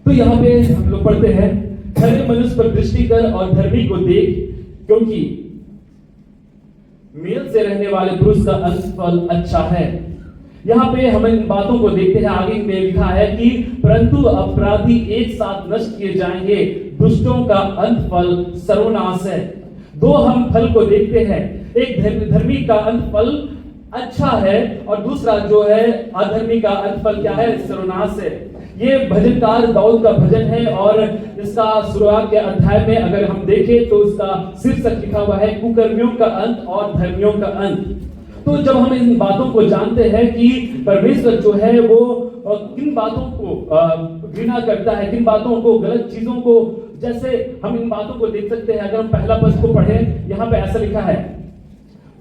तो यहाँ पे हम लोग पढ़ते हैं, खरे मनुष्य पर दृष्टि कर और धर्मी को देख, क्योंकि मेल से रहने वाले पुरुष का अंत फल अच्छा है। यहाँ पे हम इन बातों को देखते हैं। आगे में लिखा है कि परंतु अपराधी एक साथ नष्ट किए जाएंगे, दुष्टों का अंत फल सर्वनाश है। दो हम फल को देखते हैं, एक धर्मी का अंत फल अच्छा है और दूसरा जो है अधर्मी का अंत फल क्या है, सर्वनाश है। ये भजनकार दाऊद का भजन है और इसका शुरुआत के अध्याय में अगर हम देखें तो इसका शीर्षक लिखा हुआ है, कुकर्मियों का अंत और धर्मियों का अंत। तो जब हम इन बातों को जानते हैं कि परमेश्वर जो है वो किन बातों को घृणा करता है, किन बातों को, गलत चीजों को, जैसे हम इन बातों को देख सकते हैं। अगर हम पहला पद को पढ़ें, यहाँ पे ऐसा लिखा है,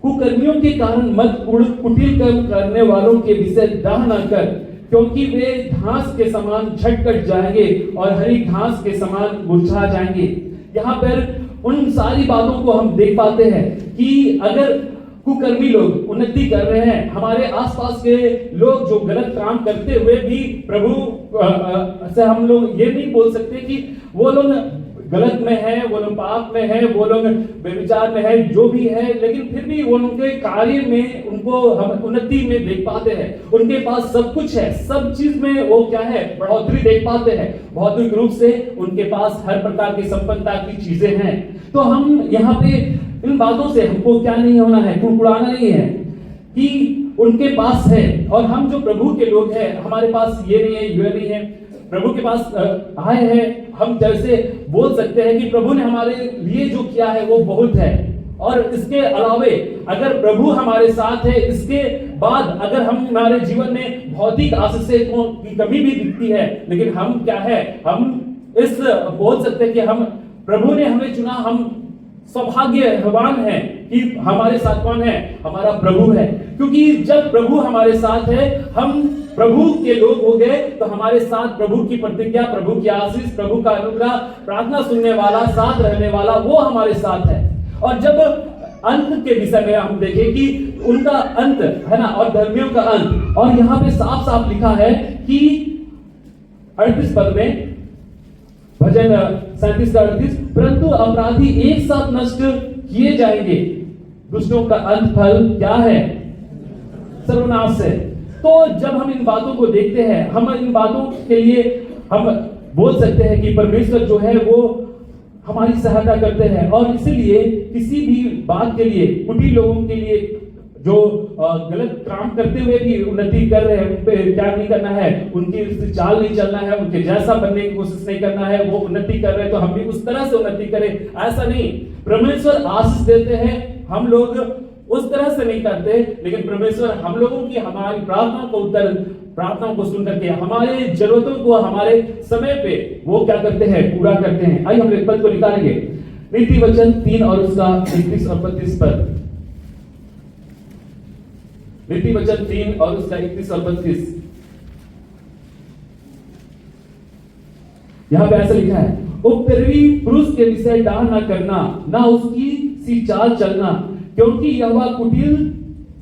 कुकर्मियों के कारण मत उड़, कुटिल कर्म करने वालों के विषय डाह न कर, क्योंकि वे घास के समान झटकट जाएंगे और हरी घास के समान मुरझा जाएंगे। यहाँ पर उन सारी बातों को हम देख पाते हैं कि अगर कुकर्मी लोग उन्नति कर रहे हैं, हमारे आसपास के लोग जो गलत काम करते हुए भी प्रभु से हम लोग ये नहीं बोल सकते कि वो लोग गलत में है, वो लोग पाप में है, वो लोग व्यभिचार में है, जो भी है, लेकिन फिर भी वो उनके कार्य में उनको हम उन्नति में देख पाते हैं। उनके पास सब कुछ है, सब चीज में वो क्या है, बढ़ोतरी देख पाते हैं। भौतिक रूप से उनके पास हर प्रकार की संपन्नता की चीजें हैं। तो हम यहाँ पे इन बातों से हमको क्या नहीं होना है, कुड़कुड़ाना नहीं है कि उनके पास है और हम जो प्रभु के लोग हैं हमारे पास ये नहीं है, ये नहीं है। प्रभु के पास आए हैं, हम जैसे बोल सकते हैं कि प्रभु ने हमारे लिए जो किया है वो बहुत है। और इसके अलावे अगर प्रभु हमारे साथ है, इसके बाद अगर हम हमारे जीवन में भौतिक आशीष की कमी भी दिखती है, लेकिन हम क्या है, हम इस बोल सकते हैं कि हम प्रभु ने हमें चुना, हम सौभाग्यवान है कि हमारे साथ कौन है, हमारा प्रभु है। क्योंकि जब प्रभु हमारे साथ है, हम प्रभु के लोग हो गए, तो हमारे साथ प्रभु की प्रतिज्ञा, प्रभु की आशीष, प्रभु का अनुग्रह, प्रार्थना सुनने वाला, साथ रहने वाला, वो हमारे साथ है। और जब अंत के विषय में हम देखें कि उनका अंत है ना, और धर्मियों का अंत, और यहाँ पे साफ साफ लिखा है कि 38 पद में, भजन 37 का 38, परंतु अपराधी एक साथ नष्ट किए जाएंगे, दुष्टों का अंत फल क्या है, सर्वनाश है। तो जब हम इन बातों को देखते हैं, हम इन बातों के लिए हम बोल सकते हैं कि परमेश्वर जो है वो हमारी सहायता करते हैं। और इसीलिए किसी भी बात के लिए, कुटिल लोगों के लिए जो गलत काम करते हुए भी उन्नति कर रहे हैं, उन पे क्या नहीं करना है, उनकी चाल नहीं चलना है, उनके जैसा बनने की कोशिश नहीं करना है। वो उन्नति कर रहे हैं तो हम भी उस तरह से उन्नति करें, ऐसा नहीं। परमेश्वर आशीष देते हैं, हम लोग उस तरह से नहीं करते, लेकिन परमेश्वर हम लोगों की, हमारी प्रार्थनाओं को सुन करके हमारे जरूरतों को हमारे समय पे वो क्या करते हैं, पूरा करते हैं। आइए हम एक पद को निकालेंगे, नीति वचन 3 और उसका 31 और 32 पद। नीति वचन 3 और उसका 31 और 32, यहां पे ऐसा लिखा है, उपद्रवी पुरुष के विषय डाह न करना, ना उसकी सी चाल चलना, क्योंकि यहोवा कुटिल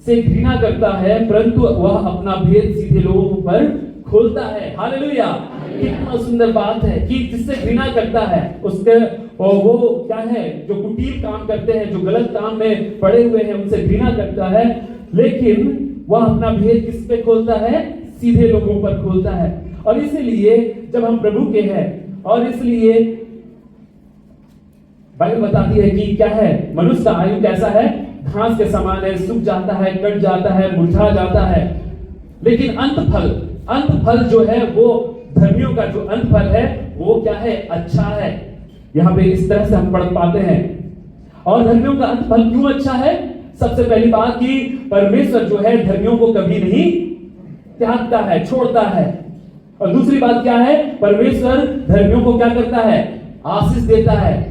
से घृणा करता है, परंतु वह अपना भेद सीधे लोगों पर खोलता है। हालेलुया! कितना सुंदर बात है कि जिससे घृणा करता है उसके वो क्या है, जो कुटिल काम करते हैं, जो गलत काम में पड़े हुए हैं, उनसे घृणा करता है, लेकिन वह अपना भेद किस पे खोलता है, सीधे लोगों पर खोलता है। और इसीलिए जब हम प्रभु के हैं, और इसलिए बाइबल बताती है कि क्या है, मनुष्य का आयु कैसा है, घास के समान है, सूख जाता है, कट जाता है, मुरझा जाता है, लेकिन अंत फल जो है वो धर्मियों का जो अंत फल है वो क्या है, अच्छा है। यहाँ पे इस तरह से हम पढ़ पाते हैं। और धर्मियों का अंत फल क्यों अच्छा है? सबसे पहली बात कि परमेश्वर जो है धर्मियों को कभी नहीं त्यागता है, छोड़ता है। और दूसरी बात क्या है, परमेश्वर धर्मियों को क्या करता है, आशीष देता है।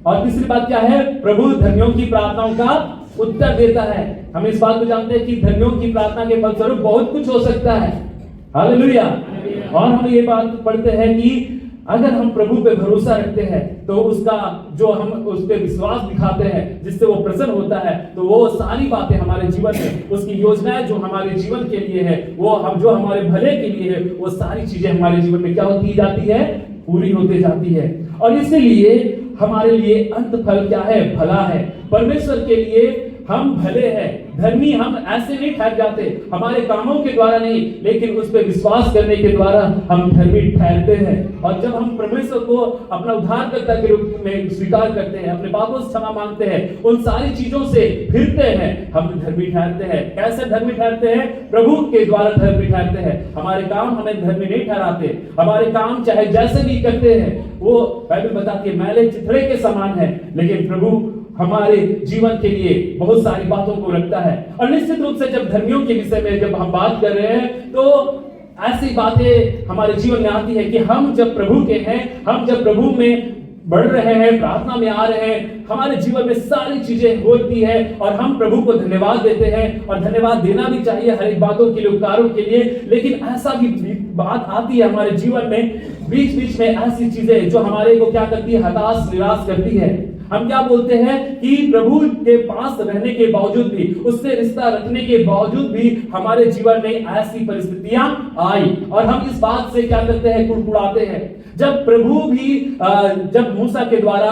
और तीसरी बात क्या है, प्रभु धर्मियों की प्रार्थनाओं का उत्तर देता है। हम इस बात को जानते हैं कि धर्मियों की प्रार्थना के फलस्वरूप बहुत कुछ हो सकता है। हालेलुया! और हम ये बात पढ़ते हैं कि अगर हम प्रभु पे भरोसा रखते हैं तो उसका जो हम उस पे विश्वास दिखाते हैं, जिससे वो प्रसन्न होता है, तो वो सारी बातें हमारे जीवन में, उसकी योजनाएं जो हमारे जीवन के लिए है, वो हम जो हमारे भले के लिए है, वो सारी चीजें हमारे जीवन में क्या होती जाती है, पूरी होती जाती है। और इसलिए हमारे लिए अंत फल क्या है, भला है। परमेश्वर के लिए हम भले हैं, धर्मी हम ऐसे नहीं ठहर जाते, हमारे कामों के द्वारा नहीं, लेकिन उस पर विश्वास करने के द्वारा हम धर्मी ठहरते हैं। और जब हम परमेश्वर को अपना उद्धारकर्ता के रूप में स्वीकार करते हैं, अपने पापों से क्षमा मांगते हैं, उन सारी चीजों से फिरते हैं, हम धर्मी ठहरते हैं। कैसे धर्मी ठहरते हैं? प्रभु के द्वारा धर्मी ठहरते हैं। हमारे काम हमें धर्मी नहीं ठहराते, हमारे काम चाहे जैसे भी करते हैं, वो बाइबल बताती है मैले चिथड़े के समान है, लेकिन प्रभु हमारे जीवन के लिए बहुत सारी बातों को रखता है। और निश्चित रूप से जब धर्मियों के विषय में जब हम बात कर रहे हैं, तो ऐसी बातें हमारे जीवन में आती है कि हम जब प्रभु के हैं, हम जब प्रभु में बढ़ रहे हैं, प्रार्थना में आ रहे हैं, हमारे जीवन में सारी चीजें होती है और हम प्रभु को धन्यवाद देते हैं। और धन्यवाद देना भी चाहिए हर एक बातों के लिए, उपकारों के लिए। लेकिन ऐसा भी बात आती है हमारे जीवन में, बीच बीच में ऐसी चीजें जो हमारे को क्या करती है, हताश निराश करती है। हम क्या बोलते हैं कि प्रभु के पास रहने के बावजूद भी, उससे रिश्ता रखने के बावजूद भी हमारे जीवन में ऐसी परिस्थितियां आई और हम इस बात से क्या करते हैं, कुड़कुड़ाते हैं। जब प्रभु भी जब मूसा के द्वारा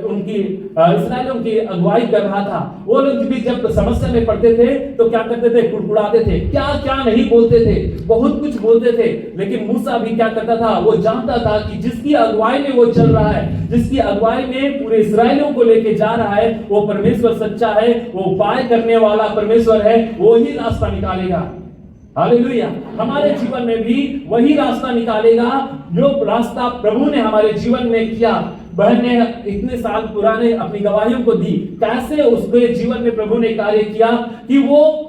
उनकी इस्राएलियों की अगुवाई कर रहा था, वो लोग भी जब समस्या में पड़ते थे तो क्या करते थे, कुड़कुड़ाते थे, क्या क्या नहीं बोलते थे, बहुत कुछ बोलते थे। लेकिन मूसा भी क्या करता था, वो जानता था कि जिसकी अगुवाई में वो चल रहा है, जिसकी अगुवाई में पूरे इस्राएलियों को लेके जा रहा है, वो परमेश्वर सच्चा है, वो उपाय करने वाला परमेश्वर है, वो ही रास्ता निकालेगा। हालेलुया। हमारे जीवन में भी वही रास्ता निकालेगा जो रास्ता प्रभु ने हमारे जीवन में किया। बहन ने इतने साल पुराने अपनी गवाहियों को दी, कैसे उसके जीवन में प्रभु ने कार्य किया कि वो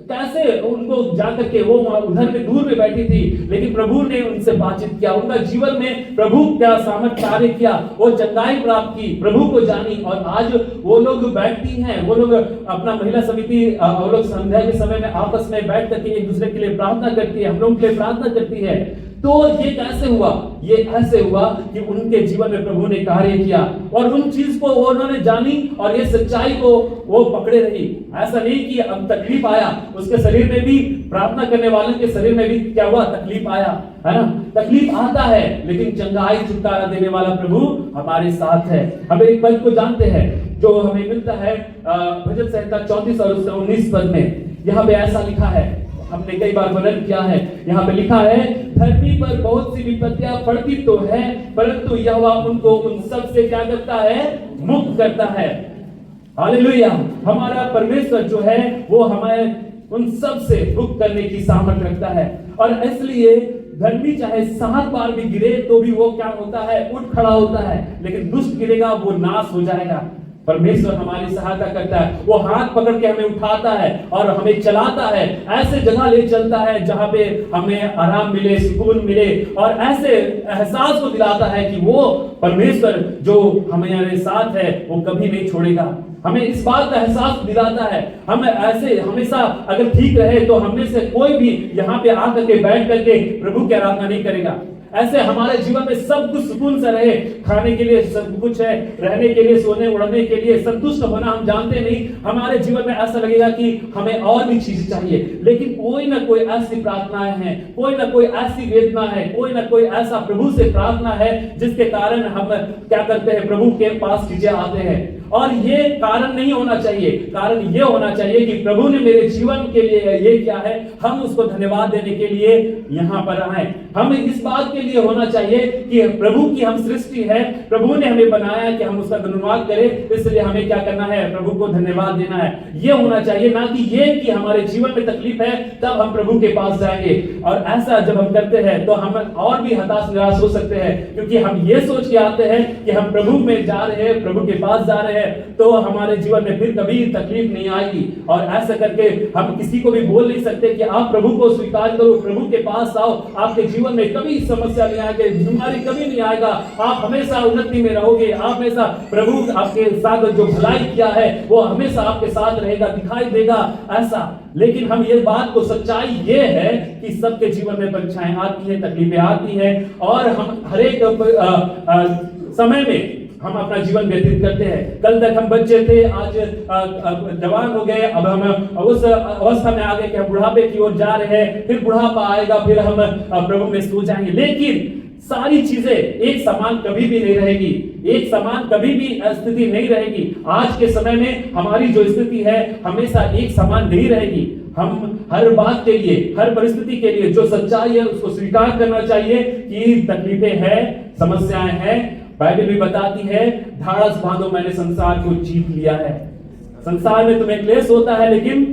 कैसे उनको जाकर के वो उधर में दूर में बैठी थी, लेकिन प्रभु ने उनसे बातचीत किया, उनका जीवन में प्रभु क्या सामर्थ कार्य किया, वो चंगाई प्राप्त की, प्रभु को जानी। और आज वो लोग बैठती हैं, वो लोग अपना महिला समिति, वो लोग संध्या के समय में आपस में बैठ करके एक दूसरे के लिए प्रार्थना करती है, हम लोग के लिए प्रार्थना करती है। तो ये कैसे हुआ? ये ऐसे हुआ कि उनके जीवन में प्रभु ने कार्य किया और उन चीज को वो उन्होंने जानी और ये सच्चाई को वो पकड़े रही। ऐसा नहीं कि अब तकलीफ आया, उसके शरीर में भी, प्रार्थना करने वालों के शरीर में भी क्या हुआ, तकलीफ आया, है ना। तकलीफ आता है, लेकिन चंगाई छुटकारा देने वाला प्रभु हमारे साथ है। हम एक पद को जानते हैं जो हमें मिलता है भजन संहिता 34 और 19 पद में। यहाँ पे ऐसा लिखा है, हमने कई बार वर्णन किया है। यहाँ पे लिखा है, धरती पर बहुत सी विपत्तियां पड़ती तो है, परंतु यहोवा उनको उन सब से क्या करता है, मुक्त करता है। हालेलुया। हमारा परमेश्वर जो है वो हमें उन सब से मुक्त करने की सामर्थ्य रखता है। और इसलिए धर्मी चाहे 7 बार भी गिरे तो भी वो क्या होता है, उठ खड़ा होता है, लेकिन दुष्ट गिरेगा वो नाश हो जाएगा। परमेश्वर हमारी सहायता करता है, वो हाथ पकड़ के हमें उठाता है और हमें चलाता है, ऐसे जगह ले चलता है जहां पे हमें आराम मिले, सुकून मिले, और ऐसे एहसास को दिलाता है कि वो परमेश्वर जो हमारे साथ है वो कभी नहीं छोड़ेगा। हमें इस बात का एहसास दिलाता है। हम ऐसे हमेशा अगर ठीक रहे तो हमें से कोई भी यहाँ पे आकर के बैठ करके प्रभु की आराधना नहीं करेगा। ऐसे हमारे जीवन में सब कुछ सुकून से रहे, खाने के लिए सब कुछ है, रहने के लिए, सोने उड़ने के लिए, संतुष्ट होना हम जानते नहीं। हमारे जीवन में ऐसा लगेगा कि हमें और भी चीजें चाहिए, लेकिन कोई ना कोई ऐसी प्रार्थनाएं हैं, कोई ना कोई ऐसी वेदना है, कोई ना कोई ऐसा प्रभु से प्रार्थना है जिसके कारण हम क्या करते हैं, प्रभु के पास चीजें आते हैं। और ये कारण नहीं होना चाहिए, कारण ये होना चाहिए कि प्रभु ने मेरे जीवन के लिए ये किया है, हम उसको धन्यवाद देने के लिए यहाँ पर आए। हमें इस बात के लिए होना चाहिए कि प्रभु की हम सृष्टि है, प्रभु ने हमें बनाया कि हम उसका धन्यवाद करें, इसलिए हमें क्या करना है, प्रभु को धन्यवाद देना है। ये होना चाहिए, ना कि ये कि हमारे जीवन में तकलीफ है तब हम प्रभु के पास जाएंगे। और ऐसा जब हम करते हैं तो हम और भी हताश निराश हो सकते हैं, क्योंकि हम ये सोच के आते हैं कि हम प्रभु में जा रहे हैं, प्रभु के पास जा रहे हैं, है तो हमारे जीवन में फिर कभी तकलीफ नहीं आएगी। और ऐसा करके हम किसी को भी बोल नहीं सकते कि आप प्रभु को स्वीकार करो, प्रभु के पास आओ, आपके जीवन में कभी समस्या नहीं आएगी, बीमारी कभी नहीं आएगा, आप हमेशा उन्नति में रहोगे, आप हमेशा प्रभु आपके साथ जो भलाई किया है वो हमेशा आपके साथ रहेगा, दिखाई देगा ऐसा। लेकिन हम ये बात को सच्चाई ये है कि सबके जीवन में परीक्षाएं आती हैं, तकलीफें आती हैं, और हम हर एक समय में हम अपना जीवन व्यतीत करते हैं। कल तक हम बच्चे थे, आज जवान हो गए, अब हम उस अवस्था में आ गए कि हम बुढ़ापे की ओर जा रहे हैं, फिर बुढ़ापा आएगा, फिर हम प्रभु में सो जाएंगे। लेकिन सारी चीजें एक समान कभी भी नहीं रहेगी, एक समान कभी भी स्थिति नहीं रहेगी। आज के समय में हमारी जो स्थिति है हमेशा एक समान नहीं रहेगी। हम हर बात के लिए, हर परिस्थिति के लिए जो सच्चाई है उसको स्वीकार करना चाहिए कि तकलीफें हैं, समस्याएं हैं। बाइबल भी बताती है, ढाढ़स बांधो, मैंने संसार को जीत लिया है। संसार में तुम्हें क्लेश होता है, लेकिन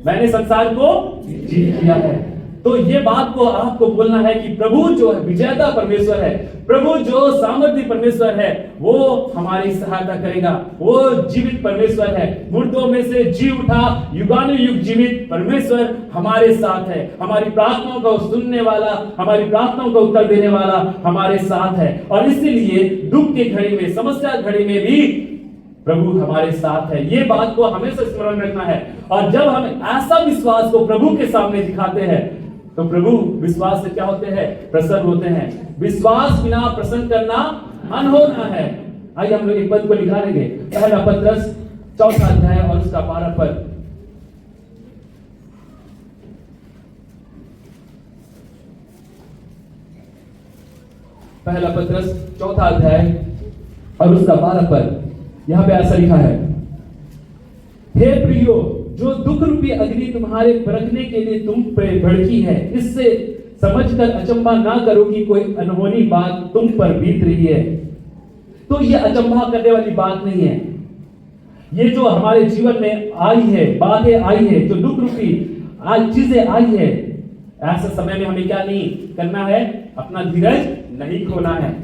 मैंने संसार को जीत लिया है। तो ये बात को आपको बोलना है कि प्रभु जो है विजेता परमेश्वर है, प्रभु जो सामर्थ्य परमेश्वर है, वो हमारी सहायता करेगा। वो जीवित परमेश्वर है, मुर्दों में से जी उठा, युगानुयुग जीवित परमेश्वर हमारे साथ है। हमारी प्रार्थनाओं को सुनने वाला, हमारी प्रार्थनाओं का उत्तर देने वाला हमारे साथ है। और इसीलिए दुख की घड़ी में, समस्या घड़ी में भी प्रभु हमारे साथ है। ये बात को हमेशा स्मरण रखना है। और जब हम ऐसा विश्वास को प्रभु के सामने दिखाते हैं तो प्रभु विश्वास से क्या होते हैं? प्रसन्न होते हैं। विश्वास बिना प्रसन्न करना अनहोना है। आइए हम लोग एक पद को लिखा लेंगे, पहला पत्रस 4 अध्याय और उसका 12 पद। पहला पत्रस 4 अध्याय और उसका 12 पद। यहां पे ऐसा लिखा है, हे प्रियो, जो दुख रूपी अग्नि तुम्हारे परखने के लिए तुम पे भड़की है, इससे समझकर अचंभा ना करो कि कोई अनहोनी बात तुम पर बीत रही है। तो ये अचंभा करने वाली बात नहीं है। ये जो हमारे जीवन में आई है, बातें आई है, जो दुख रूपी आज चीजें आई है, ऐसे समय में हमें क्या नहीं करना है? अपना धीरज नहीं खोना है।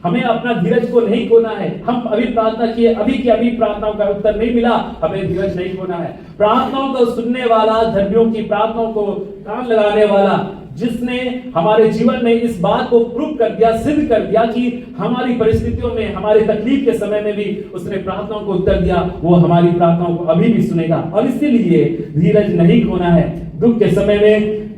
हमें अपना धीरज को नहीं खोना है। हम अभी प्रार्थना किए, अभी की अभी प्रार्थनाओं का उत्तर नहीं मिला, हमें धीरज नहीं खोना है। प्रार्थनाओं को सुनने वाला, धर्मियों की प्रार्थनाओं को कान लगाने वाला, जिसने हमारे जीवन में इस बात को प्रूव कर दिया, सिद्ध कर दिया कि हमारी परिस्थितियों में, हमारी तकलीफ के समय में भी उसने प्रार्थनाओं को उत्तर दिया, वो हमारी प्रार्थनाओं को अभी भी सुनेगा। और इसीलिए धीरज नहीं खोना है। दुख के समय में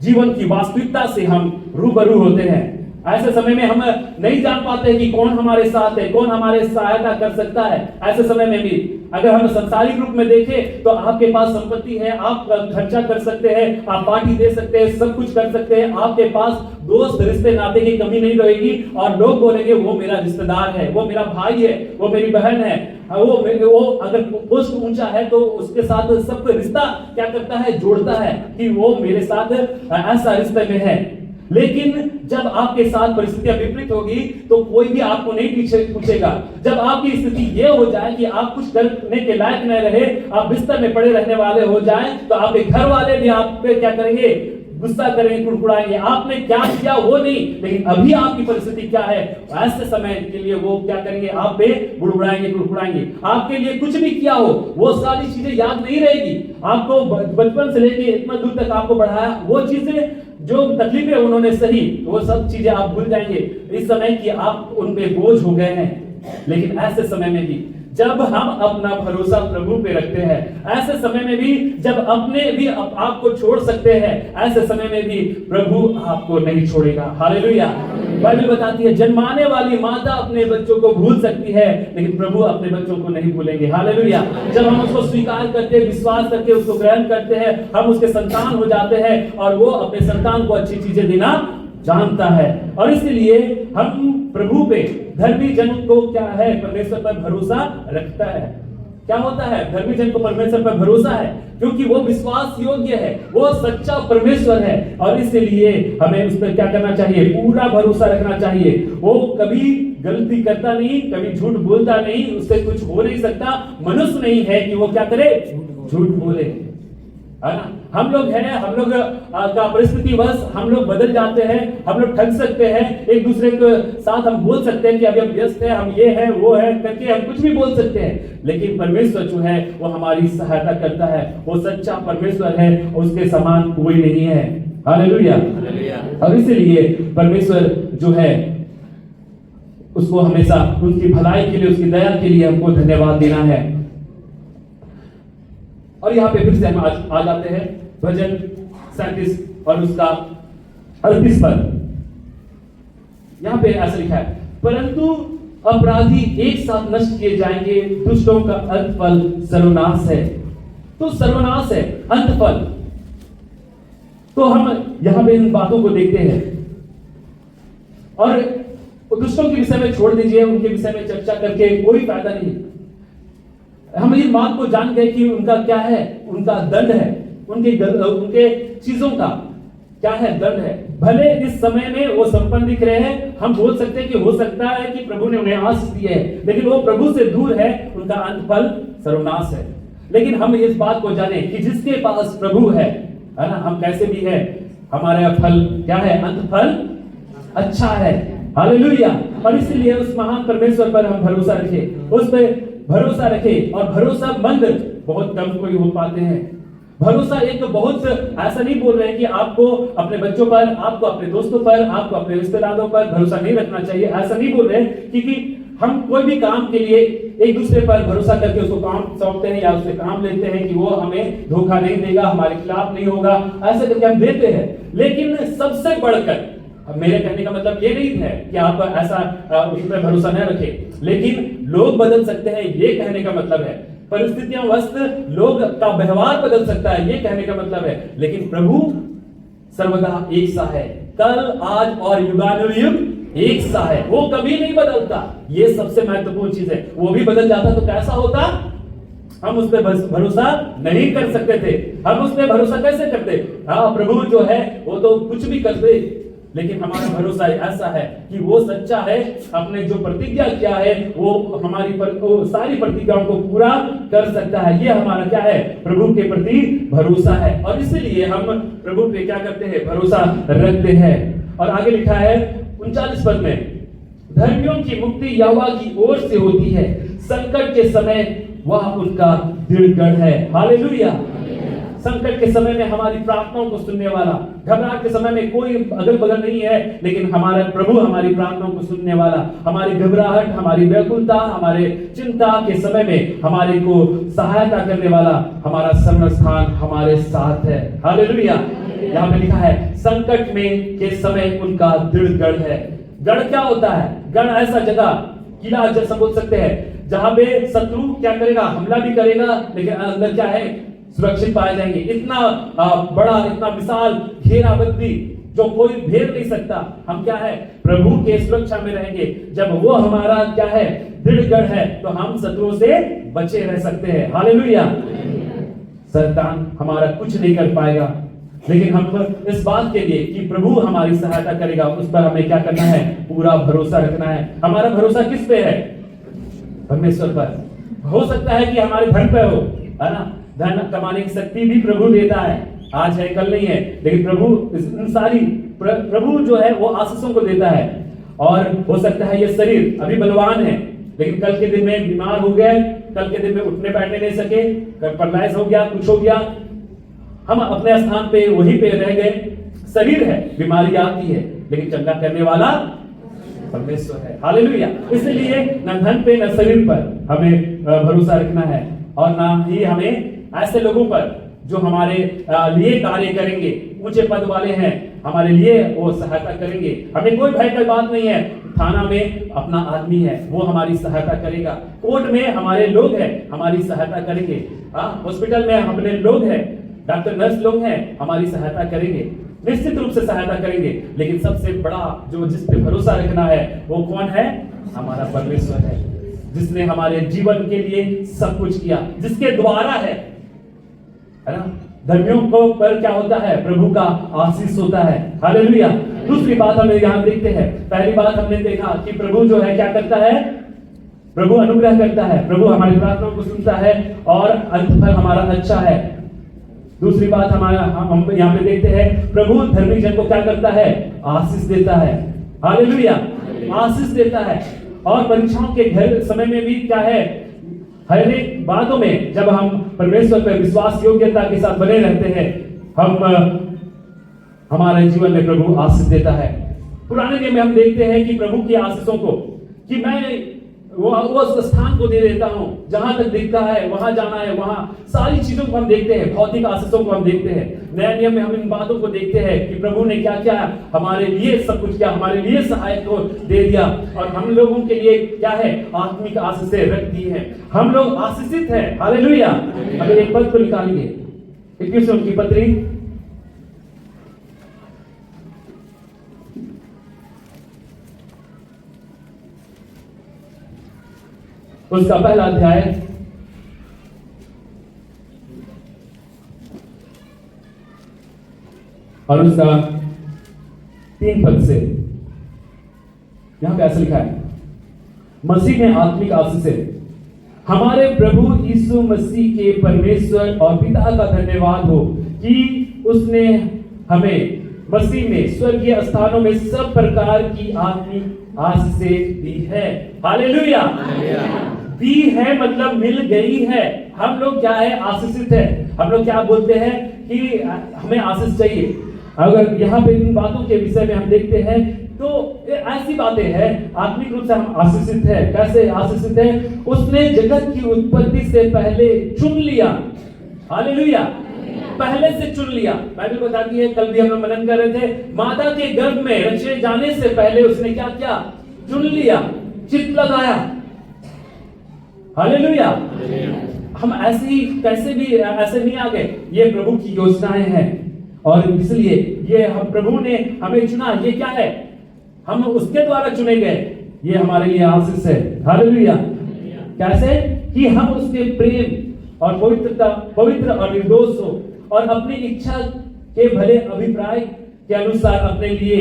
जीवन की वास्तविकता से हम रूबरू होते हैं। ऐसे समय में हम नहीं जान पाते कि कौन हमारे साथ है, कौन हमारे सहायता कर सकता है। ऐसे समय में भी अगर हम संसारिक रूप में देखें तो आपके पास संपत्ति है, आप खर्चा कर सकते हैं, आप पार्टी दे सकते हैं, सब कुछ कर सकते हैं, आपके पास दोस्त रिश्ते नाते की कमी नहीं रहेगी। और लोग बोलेंगे वो मेरा रिश्तेदार है, वो मेरा भाई है, वो मेरी बहन है, वो अगर पोस्ट ऊंचा है तो उसके साथ सब रिश्ता क्या करता है? जोड़ता है कि वो मेरे साथ ऐसा रिश्ते में है। लेकिन जब आपके साथ परिस्थितियां विपरीत होगी तो कोई भी आपको नहीं पूछेगा। जब आपकी स्थिति ये हो जाए कि आप कुछ करने के लायक न रहे, आप बिस्तर में पड़े रहने वाले हो जाएं, तो आपके घर वाले भी आप पे क्या करेंगे? गुस्सा करेंगे, कुड़कुड़ाएंगे। आपने क्या किया वो नहीं, लेकिन अभी आपकी परिस्थिति क्या है, ऐसे समय के लिए वो क्या करेंगे? आप पे बुड़बुड़ाएंगे, कुड़कुड़ाएंगे। आपके लिए कुछ भी किया हो वो सारी चीजें याद नहीं रहेगी। आपको बचपन से लेके इतना दूर तक आपको बढ़ाया, वो चीजें जो तकलीफें उन्होंने सही, वो सब चीजें आप भूल जाएंगे इस समय कि आप उन पे बोझ हो गए हैं। लेकिन ऐसे समय में भी जब हम अपना भरोसा प्रभु पे रखते हैं, ऐसे समय में भी जब अपने भी आपको छोड़ सकते हैं, ऐसे समय में भी प्रभु आपको नहीं छोड़ेगा। हालेलुया। बाइबल बताती है, जन्माने वाली माता अपने बच्चों को भूल सकती है, लेकिन प्रभु अपने बच्चों को नहीं भूलेंगे। हालेलुया। जब हम उसको स्वीकार करते हैं, विश्वास करके उसको ग्रहण करते हैं, हम उसके संतान हो जाते हैं और वो अपने संतान को अच्छी चीजें देना जानता है। और इसलिए हम प्रभु पे, धर्मी जन को क्या है? परमेश्वर पर भरोसा रखता है। क्या होता है? धर्मी जन को परमेश्वर पर भरोसा है क्योंकि वो विश्वास योग्य है, वो सच्चा परमेश्वर है। और इसलिए हमें उस पर क्या करना चाहिए? पूरा भरोसा रखना चाहिए। वो कभी गलती करता नहीं, कभी झूठ बोलता नहीं, उससे कुछ हो नहीं सकता। मनुष्य नहीं है कि वो क्या करे? झूठ बोले। है ना। हम लोग का परिस्थिति बस हम लोग बदल जाते हैं, हम लोग ठग सकते हैं, एक दूसरे के साथ हम बोल सकते हैं कि अभी हम व्यस्त हैं, हम ये है वो है करके हम कुछ भी बोल सकते हैं, लेकिन परमेश्वर जो है वो हमारी सहायता करता है, वो सच्चा परमेश्वर है, उसके समान कोई नहीं है। हालेलुया। और इसीलिए परमेश्वर जो है उसको हमेशा उसकी भलाई के लिए, उसकी दया के लिए हमको धन्यवाद देना है। और यहाँ पे फिर से हम आ जाते हैं भजन 37 और उसका 38 पर। यहाँ पे ऐसा लिखा है, परंतु अपराधी एक साथ नष्ट किए जाएंगे, दुष्टों का अंतफल सर्वनाश है। तो सर्वनाश है, अंतफल। तो हम यहाँ पे इन बातों को देखते हैं और दुष्टों के विषय में छोड़ दीजिए, उनके विषय में चर्चा करके कोई फायदा नहीं। हम इस बात को जान गए कि उनका क्या है, उनका दंड है, उनके चीजों का क्या है, दंड है। भले इस समय में वो संपन्न दिख रहे हैं, हम बोल सकते हैं कि हो सकता है कि प्रभु ने उन्हें आशीष दी है, लेकिन वो प्रभु से दूर है, उनका अंतफल सर्वनाश है। लेकिन हम इस बात को जाने कि जिसके पास प्रभु है ना, हम कैसे भी है, हमारा फल क्या है, अंतफल अच्छा है। हालेलुया। और इसीलिए उस महान परमेश्वर पर हम भरोसा रखें, उस पर भरोसा रखें। और भरोसा मंद बहुत कम कोई हो पाते हैं। भरोसा एक बहुत ऐसा नहीं बोल रहे हैं कि आपको अपने बच्चों पर, आपको अपने दोस्तों पर, आपको अपने रिश्तेदारों पर भरोसा नहीं रखना चाहिए, ऐसा नहीं बोल रहे, क्योंकि हम कोई भी काम के लिए एक दूसरे पर भरोसा करके उसको काम सौंपते हैं या उससे काम लेते हैं कि वो हमें धोखा नहीं देगा, हमारे खिलाफ नहीं होगा, ऐसे करके हम देते हैं। लेकिन सबसे बढ़कर, मेरे कहने का मतलब ये नहीं है कि आप ऐसा उस पर भरोसा न रखें, लेकिन लोग बदल सकते हैं, ये कहने का मतलब है। परिस्थितियां वस्त लोग का व्यवहार बदल सकता है, ये कहने का मतलब है, लेकिन प्रभु सर्वदा एक सा है, कल आज और युगानुयुग एक सा है, वो कभी नहीं बदलता। ये सबसे महत्वपूर्ण चीज है। वो भी बदल जाता तो कैसा होता, हम उस पर भरोसा नहीं कर सकते थे। हम उस पर भरोसा कैसे करते, हाँ प्रभु जो है वो तो कुछ भी कर दे, लेकिन हमारा भरोसा ऐसा है कि वो सच्चा है, अपने जो प्रतिज्ञा किया है वो हमारी सारी प्रतिज्ञाओं को पूरा कर सकता है। ये हमारा क्या है, प्रभु के प्रति भरोसा है। और इसीलिए हम प्रभु पे क्या करते हैं, भरोसा रखते हैं। और आगे लिखा है 39 पद में, धर्मियों की मुक्ति यहोवा की ओर से होती है, संकट के समय वह उनका दृढ़ गढ़ है। हालेलुया। संकट के समय में हमारी प्रार्थनाओं को सुनने वाला, घबराहट के समय में कोई अगल बगल नहीं है, लेकिन हमारा प्रभु हमारी प्रार्थनाओं को सुनने वाला, हमारी घबराहट, हमारी व्याकुलता, हमारे चिंता के समय में हमारे को सहायता करने वाला, हमारा शरणस्थान हमारे साथ है। हालेलुया। यहाँ पे लिखा है संकट में के समय उनका दृढ़ गढ़ है। गढ़ क्या होता है, गढ़ ऐसा जगह, किला जैसा बोल सकते हैं, जहां पे शत्रु क्या करेगा, हमला भी करेगा, लेकिन अंदर क्या है, सुरक्षित पाए जाएंगे। इतना बड़ा, इतना विशाल घेराबंदी जो कोई घेर नहीं सकता। हम क्या है, प्रभु के सुरक्षा में रहेंगे। जब वो हमारा क्या है, दृढ़ गढ़ है, तो हम शत्रुओं से बचे रह सकते हैं। हालेलुया। शैतान हमारा कुछ नहीं कर पाएगा, लेकिन हम इस बात के लिए कि प्रभु हमारी सहायता करेगा, उस पर हमें क्या करना है, पूरा भरोसा रखना है। हमारा भरोसा किस पे है, परमेश्वर पर। हो सकता है कि हमारे धन पे हो, है ना, धन कमाने की शक्ति भी प्रभु देता है, आज है कल नहीं है, लेकिन प्रभु जो है वो आशीषों को देता है। और हो सकता है ये शरीर अभी बलवान है, लेकिन कल के दिन में बीमार हो गए, कल के दिन में उठने बैठने नहीं सके, पैरालाइज हो गया, कुछ हो गया, हम अपने स्थान पे वहीं पे रह गए। शरीर है, बीमारी आती है, लेकिन चंगा करने वाला परमेश्वर है। हालेलुया। इसलिए न धन पे न शरीर पर हमें भरोसा रखना है, और ना ही हमें ऐसे लोगों पर जो हमारे लिए कार्य करेंगे, ऊंचे पद वाले हैं, हमारे लिए वो सहायता करेंगे। हमें कोई भय की बात नहीं है। थाना में अपना आदमी है, वो हमारी सहायता करेगा। कोर्ट में हमारे लोग हैं, हमारी सहायता करेंगे। हॉस्पिटल में अपने लोग हैं, डॉक्टर नर्स लोग हैं, हमारी सहायता करेंगे, निश्चित रूप से सहायता करेंगे। लेकिन सबसे बड़ा जो जिस पे भरोसा रखना है वो कौन है, हमारा परमेश्वर है, जिसने हमारे जीवन के लिए सब कुछ किया, जिसके द्वारा है ना। धर्मियों को पर क्या होता है, प्रभु का आशीष होता है। हालेलुया। दूसरी बात हम यहाँ देखते हैं, पहली बात हमने देखा कि प्रभु जो है क्या करता है, प्रभु अनुग्रह करता है, प्रभु हमारी प्रार्थनाओं को सुनता है और अंतफल हमारा अच्छा है। दूसरी बात हम यहाँ पे देखते हैं, प्रभु धर्मी जन को क्या करता है? आशीष देता है। हालेलुया, आशीष देता है। और परीक्षाओं के घर समय में भी क्या है, हर एक बातों में जब हम परमेश्वर पर विश्वास योग्यता के साथ बने रहते हैं, हमारे जीवन में प्रभु आशीष देता है। पुराने नियम में हम देखते हैं कि प्रभु की आशीषों को, कि मैं वो स्थान को दे देता हूं, जहां तक दिखता है वहां जाना है, वहां सारी चीजों को हम देखते हैं, भौतिक आशीषों को हम देखते हैं। नए नियम में हम इन बातों को देखते हैं कि प्रभु ने क्या क्या हमारे लिए सब कुछ क्या हमारे लिए सहायक को दे दिया, और हम लोगों के लिए क्या है, आत्मिक आशीषें रख दी है। हम लोग आशीषित हैं। हालेलुया। अगर एक पद को निकालिए, इफिसियों की पत्री उसका पहला अध्याय और उसका 3 पद से यहां पे ऐसा लिखा है, मसीह में आत्मिक आशीषें। हमारे प्रभु यीशु मसीह के परमेश्वर और पिता का धन्यवाद हो कि उसने हमें मसीह में स्वर्गीय स्थानों में सब प्रकार की आत्मिक आशीषें दी है। हालेलुया। दी है मतलब मिल गई है। हम लोग क्या है, आशीषित है। हम लोग क्या बोलते हैं कि हमें आशीष चाहिए। अगर यहाँ पे इन बातों के विषय में हम देखते हैं तो ऐसी बातें हैं, आत्मिक रूप से हम आशीषित है। कैसे आशीषित है? उसने जगत की उत्पत्ति से पहले चुन लिया। हालेलुया, पहले से चुन लिया। बाइबल बताती है, कल भी हम लोग मनन कर रहे थे, माता के गर्भ में रचे जाने से पहले उसने क्या किया? चुन लिया, चित्त लगाया। हालेलुया। हम ऐसे ही कैसे भी ऐसे नहीं आ गए, ये प्रभु की योजनाएं हैं, और इसलिए ये हम प्रभु ने हमें चुना। ये क्या है? हम उसके द्वारा चुने गए। ये हमारे लिए आशीष है। हालेलुया। कैसे? कि हम उसके प्रेम और पवित्र और निर्दोष हो, और अपनी इच्छा के भले अभिप्राय के अनुसार अपने लिए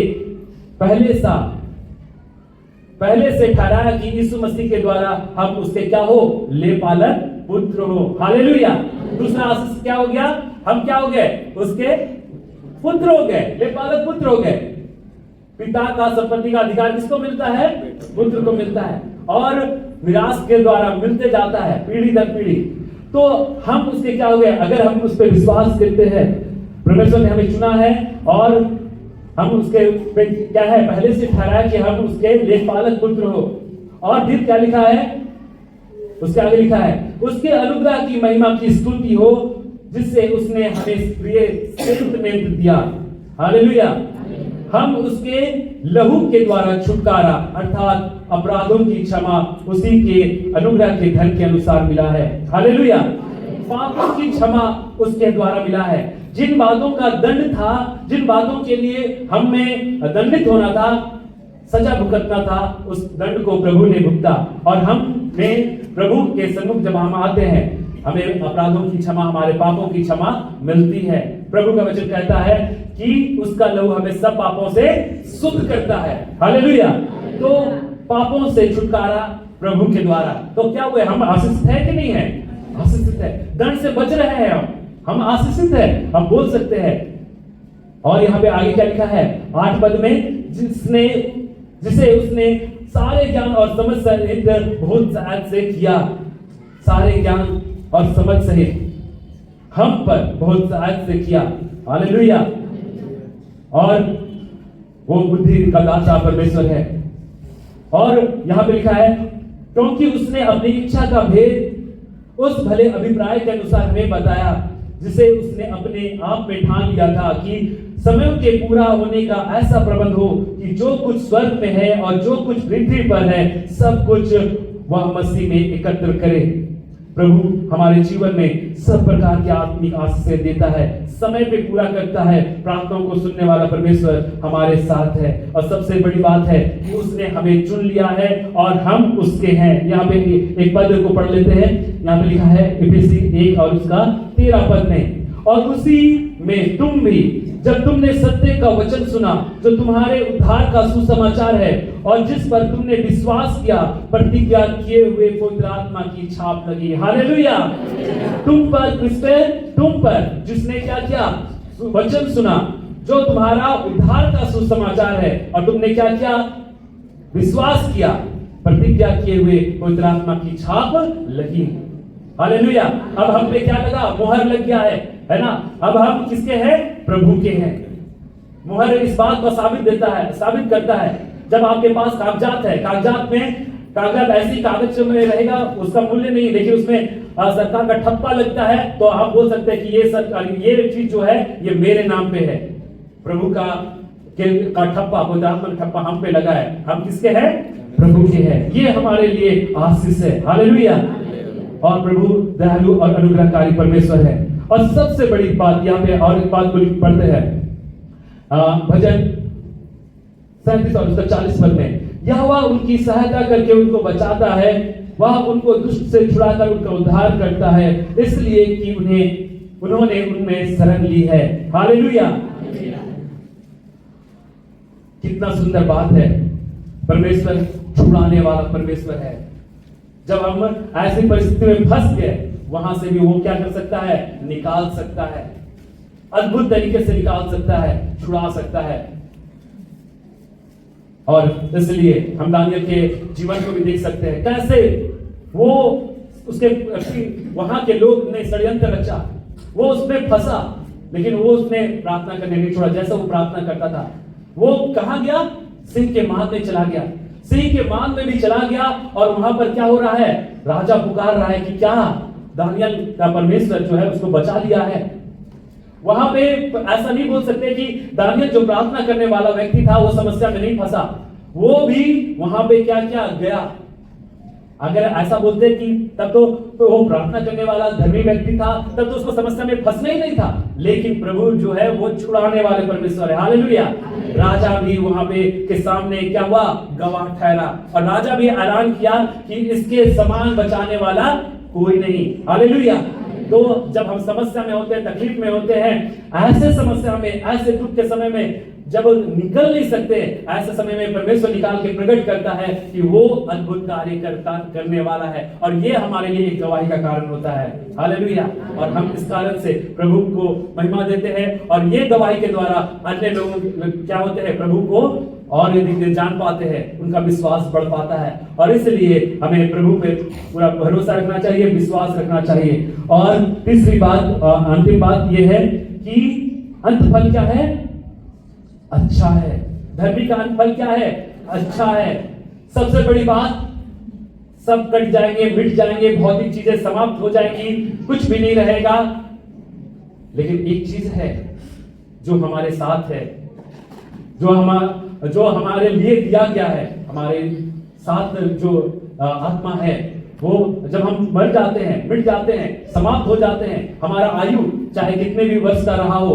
पहले से ठहराया कि यीशु मसीह के द्वारा हम उसके क्या हो? ले पालक पुत्र हो। हालेलुया। दूसरा आशीष क्या हो गया? हम क्या हो गए? उसके पुत्र हो गए, ले पालक पुत्र हो गए। पिता का संपत्ति का अधिकार किसको मिलता है? पुत्र को मिलता है, और विरासत के द्वारा मिलते जाता है पीढ़ी दर पीढ़ी। तो हम उसके क्या हो गए? अगर हम उस पर विश्वास करते हैं, परमेश्वर ने हमें चुना है, और हम उसके क्या है, पहले से ठहराया कि हम उसके लेखपालक पुत्र हो। और फिर क्या लिखा है? उसके आगे लिखा है, उसके अनुग्रह की महिमा की स्तुति हो, जिससे उसने हमें प्रिय सेवक दिया। हालेलुया। हम उसके लहू के द्वारा छुटकारा अर्थात अपराधों की क्षमा उसी के अनुग्रह के धन के अनुसार मिला है। हालेलुया। पापों की क्षमा उसके द्वारा मिला है। जिन बातों का दंड था, जिन बातों के लिए हमें दंडित होना था, सजा भुगतना था, उस दंड को प्रभु ने भुगता, और हमें प्रभु के सन्मुख जब हम आते हैं, हमें अपराधों की क्षमा, हमारे पापों की क्षमा मिलती है। प्रभु का वचन कहता है कि उसका लहू हमें सब पापों से शुद्ध करता है। हालेलुया। तो पापों से छुटकारा प्रभु के द्वारा। तो क्या हुए? हम आशीषित है कि नहीं है? आशीषित है। दंड से बच रहे हैं हम आशीषित है, हम बोल सकते हैं। और यहाँ पे आगे क्या लिखा है 8 पद में, जिसे उसने सारे ज्ञान और समझ सहित बहुत सहायता से किया। सारे ज्ञान और समझ सहित हम पर बहुत सहायता से किया। हालेलुया। और वो बुद्धि का दाता परमेश्वर है। और यहाँ पे लिखा है, क्योंकि उसने अपनी इच्छा का भेद उस भले अभिप्राय के अनुसार हमें बताया, जिसे उसने अपने आप में ठान लिया था कि समय के पूरा होने का ऐसा प्रबंध हो कि जो कुछ स्वर्ग में है और जो कुछ पृथ्वी पर है, सब कुछ वह मसीह में एकत्र करे। प्रभु हमारे जीवन में सब प्रकार की आत्मिक आशीष देता है, समय पे पूरा करता है। प्रार्थनाओं को सुनने वाला परमेश्वर हमारे साथ है, और सबसे बड़ी बात है कि उसने हमें चुन लिया है और हम उसके हैं। यहाँ पे एक पद को पढ़ लेते हैं। यहाँ पे लिखा है इफिसी 1 और उसका 13 पद में, और उसी में तुम भी जब तुमने सत्य का वचन सुना जो तुम्हारे उद्धार का सुसमाचार है और जिस पर तुमने विश्वास किया, प्रतिज्ञा किए हुए पवित्र आत्मा की छाप लगी। हालेलुया। तुम पर, किस पे? तुम पर, जिसने क्या किया? वचन सुना जो तुम्हारा उद्धार का सुसमाचार है और तुमने क्या किया? विश्वास किया, प्रतिज्ञा किए हुए पवित्र आत्मा की छाप लगी। हालेलुया। अब हम पे क्या लगा? मुहर लग गया है ना? अब हम किसके हैं? प्रभु के हैं। मुहर इस बात को साबित करता है जब आपके पास कागजात है, कागजात ऐसी कागज में रहेगा, उसका मूल्य नहीं, देखिए उसमें सरकार का ठप्पा लगता है तो आप बोल सकते हैं कि ये सरकार, ये चीज जो है ये मेरे नाम पे है। प्रभु का ठप्पा, ठप्पा हम पे लगा है। हम किसके हैं? प्रभु के हैं। ये हमारे लिए आशीष है। हालेलुया। और प्रभु दयालु और अनुग्रहकारी परमेश्वर है। और सबसे बड़ी बात यहाँ पे और एक बात को पढ़ते हैं, भजन 37 और उसका 40 पद में, यहोवा उनकी सहायता करके उनको बचाता है, वह उनको दुष्ट से छुड़ाकर उनका उद्धार करता है, इसलिए कि उन्होंने उनमें शरण ली है। हालेलुया। कितना सुंदर बात है। परमेश्वर छुड़ाने वाला परमेश्वर है। जब हम ऐसी परिस्थिति में फंस गए, वहां से भी वो क्या कर सकता है? निकाल सकता है, अद्भुत तरीके से निकाल सकता है, छुड़ा सकता है। और इसलिए हम दानियल के जीवन को भी देख सकते हैं कैसे वो उसके वहां के लोग ने षड्यंत्र रचा, वो उसमें फंसा, लेकिन वो उसने प्रार्थना करने नहीं छोड़ा। जैसा वो प्रार्थना करता था, वो कहां गया? सिंह के मांद में चला गया। सिंह के मांद में भी चला गया और वहां पर क्या हो रहा है? राजा पुकार रहा है कि क्या दानियल का परमेश्वर जो है उसको बचा लिया है। वहां पे ऐसा नहीं बोल सकते कि दानियल जो प्रार्थना करने वाला व्यक्ति था वो समस्या में नहीं फंसा, वो भी वहां पे क्या क्या गया। अगर ऐसा बोलते कि तब तो वो प्रार्थना करने वाला धर्मी व्यक्ति था, तब तो उसको समस्या में फंसना ही नहीं था। लेकिन प्रभु जो है वो छुड़ाने वाले परमेश्वर है। हालेलुया। राजा भी वहां पे के सामने क्या हुआ? गवाह ठहरा। और राजा भी ऐलान किया कि इसके समान बचाने वाला कोई नहीं। हालेलुया। तो जब हम समस्या में होते हैं, तकलीफ में होते हैं, ऐसे समस्या में, ऐसे दुख के समय में जब निकल नहीं सकते, ऐसे समय में परमेश्वर निकाल के प्रकट करता है कि वो अद्भुत कार्य करने वाला है। और ये हमारे लिए एक गवाही का कारण होता है। हालेलुया। और हम इस कारण से प्रभु को महिमा देते हैं और ये गवाही के द्वारा अन्य लोग क्या होते हैं? प्रभु को और यदि जान पाते हैं, उनका विश्वास बढ़ पाता है। और इसलिए हमें प्रभु पे पूरा भरोसा रखना चाहिए, विश्वास रखना चाहिए। और तीसरी बात, अंतिम बात यह है कि अंत फल क्या है? अच्छा है। धर्मी का अंत फल क्या है? अच्छा है। सबसे बड़ी बात, सब कट जाएंगे, मिट जाएंगे, भौतिक चीजें समाप्त हो जाएंगी, कुछ भी नहीं रहेगा। लेकिन एक चीज है जो हमारे साथ है, जो हमारे लिए दिया गया है, हमारे साथ जो आत्मा है, वो जब हम मर जाते हैं, मिट जाते हैं, समाप्त हो जाते हैं, हमारा आयु चाहे कितने भी वर्ष का रहा हो,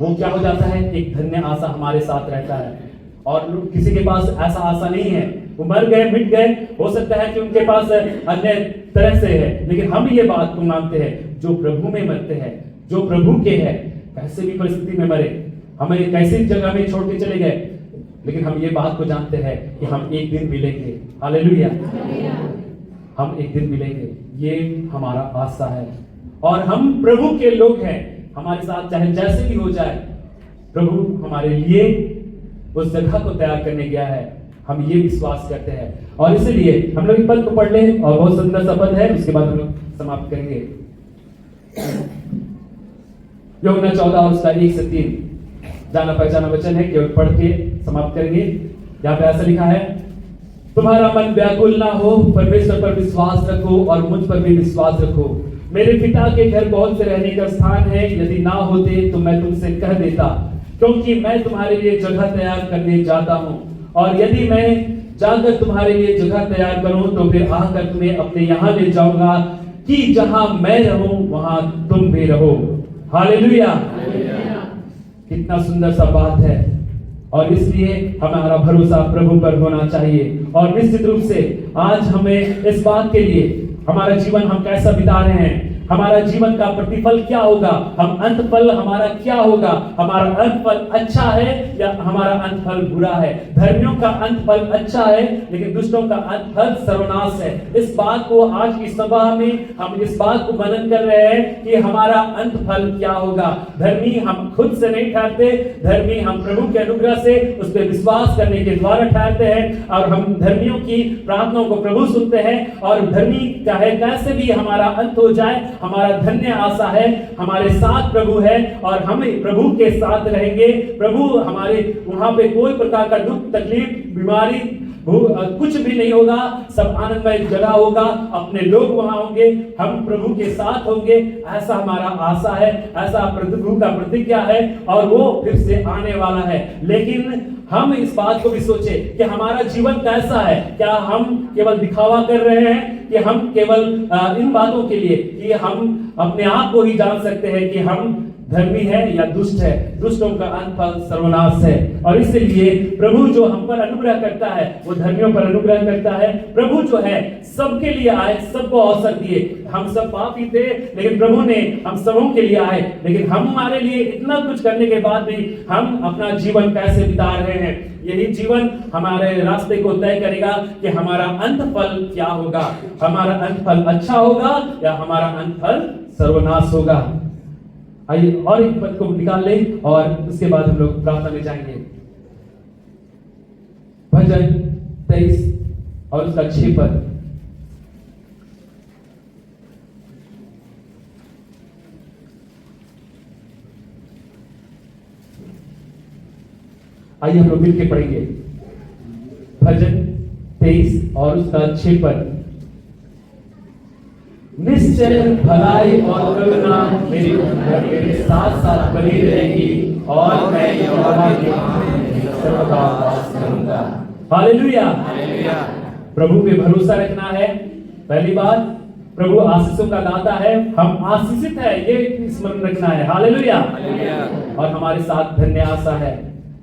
वो क्या हो जाता है? एक धन्य आशा हमारे साथ रहता है। और किसी के पास ऐसा आशा नहीं है। वो मर गए, मिट गए, हो सकता है कि उनके पास अन्य तरह से है, लेकिन हम ये बात को मानते हैं, जो प्रभु में मरते हैं, जो प्रभु के हैं, कैसे भी परिस्थिति में मरे, हमें कैसी जगह में छोड़ के चले गए, लेकिन हम ये बात को जानते हैं कि हम एक दिन मिलेंगे। हालेलुया। हम एक दिन मिलेंगे, ये हमारा आशा है। और हम प्रभु के लोग हैं। हमारे साथ चाहे जैसे भी हो जाए, प्रभु हमारे लिए उस जगह को तैयार करने गया है। हम ये विश्वास करते हैं और इसलिए हम लोग पद को पढ़ लें और बहुत सुंदर सा पद है, उसके बाद हम लोग समाप्त करेंगे। यूहन्ना 14 और उसका 1 से 3 जाना पहचाना वचन है, केवल पढ़ के समाप्त करेंगे। यहाँ पे ऐसा लिखा है, तुम्हारा मन व्याकुल ना हो, परमेश्वर पर विश्वास रखो और मुझ पर भी विश्वास रखो। मेरे पिता के घर बहुत से रहने का स्थान है, यदि ना होते तो मैं तुमसे कह देता, क्योंकि मैं तुम्हारे लिए जगह तैयार करने जाता हूँ। और यदि मैं जाकर तुम्हारे लिए जगह तैयार करूं तो फिर आकर तुम्हें अपने यहाँ ले जाऊंगा, कि जहां मैं रहूं वहां तुम भी रहो। हालेलुया। कितना सुंदर सा बात है। और इसलिए हमारा भरोसा प्रभु पर होना चाहिए। और निश्चित रूप से आज हमें इस बात के लिए, हमारा जीवन हम कैसा बिता रहे हैं, हमारा जीवन का प्रतिफल क्या होगा, हम अंत फल हमारा क्या होगा, हमारा अंत फल अच्छा है या हमारा अंत फल बुरा है। धर्मियों का अंत फल अच्छा है लेकिन दुष्टों का अंत फल सर्वनाश है। इस बात को आज की सभा में हम इस बात को मनन कर रहे हैं कि हमारा अंत फल क्या होगा। धर्मी हम खुद से नहीं ठहरते, धर्मी हम प्रभु के अनुग्रह से उस पर विश्वास करने के द्वारा ठहरते हैं और हम धर्मियों की प्रार्थनाओं को प्रभु सुनते हैं। और धर्मी चाहे कैसे भी हमारा अंत हो जाए, हमारा धन्य आशा है, हमारे साथ प्रभु है और हम प्रभु के साथ रहेंगे। प्रभु हमारे वहां पे कोई प्रकार का दुख तकलीफ बीमारी कुछ भी नहीं होगा, सब आनंदमय जगह होगा, अपने लोग वहां होंगे, हम प्रभु के साथ होंगे, ऐसा हमारा आशा है, ऐसा प्रभु का प्रतिज्ञा है और वो फिर से आने वाला है। लेकिन हम इस बात को भी सोचे कि हमारा जीवन कैसा है। क्या हम केवल दिखावा कर रहे हैं कि हम केवल इन बातों के लिए कि हम अपने आप को ही जान सकते हैं कि हम धर्मी है या दुष्ट है। दुष्टों का अंत फल सर्वनाश है और इसलिए प्रभु जो हम पर अनुग्रह करता है वो धर्मियों पर अनुग्रह करता है। प्रभु जो है सबके लिए आए, सबको अवसर दिए। हम सब पापी थे लेकिन प्रभु ने हम सबों के लिए आए, लेकिन हम हमारे लिए इतना कुछ करने के बाद भी हम अपना जीवन कैसे बिता रहे हैं। यही जीवन हमारे रास्ते को तय करेगा कि हमारा अंत फल क्या होगा, हमारा अंत फल अच्छा होगा या हमारा अंत फल सर्वनाश होगा। आइए और एक पद को निकाल लें और उसके बाद हम लोग प्रार्थना में जाएंगे। भजन 23 और उसका 6 पद। आइए हम लोग मिलकर पढ़ेंगे भजन 23 और उसका 6 पद। निश्चय भलाई और करुणा मेरे साथ साथ बनी रहेगी और मैं यहोवा के सर्वदा वास करूंगा। हालेलुया। प्रभु पे भरोसा रखना है। पहली बात, प्रभु आशीषों का दाता है, हम आशीषित है, ये स्मरण रखना है। हालेलुया। और हमारे साथ धन्य आशा है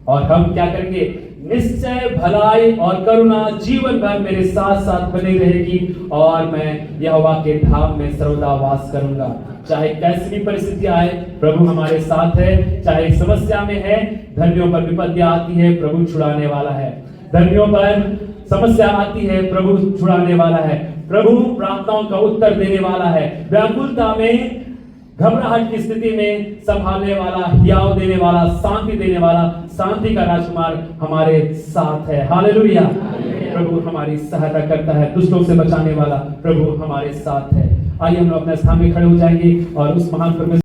और हम क्या करेंगे, निश्चय भलाई और करुणा जीवन भर मेरे साथ साथ बनी रहेगी और मैं यहोवा के धाम में सर्वदा वास करूंगा। चाहे कैसी भी परिस्थिति आए, प्रभु हमारे साथ है। चाहे समस्या में है, धर्मियों पर विपत्तियां आती है, प्रभु छुड़ाने वाला है। धर्मियों पर समस्या आती है, प्रभु छुड़ाने वाला है। प्रभु प्रार्थनाओं का उत्तर देने वाला है। व्याकुलता में, घबराहट की स्थिति में संभालने वाला, हियाव देने वाला, शांति देने वाला, शांति का राजकुमार हमारे साथ है। हालेलुया। प्रभु हमारी सहायता करता है, दुष्टों से बचाने वाला प्रभु हमारे साथ है। आइए हम लोग अपने स्थान में खड़े हो जाएंगे और उस महान परमेश्वर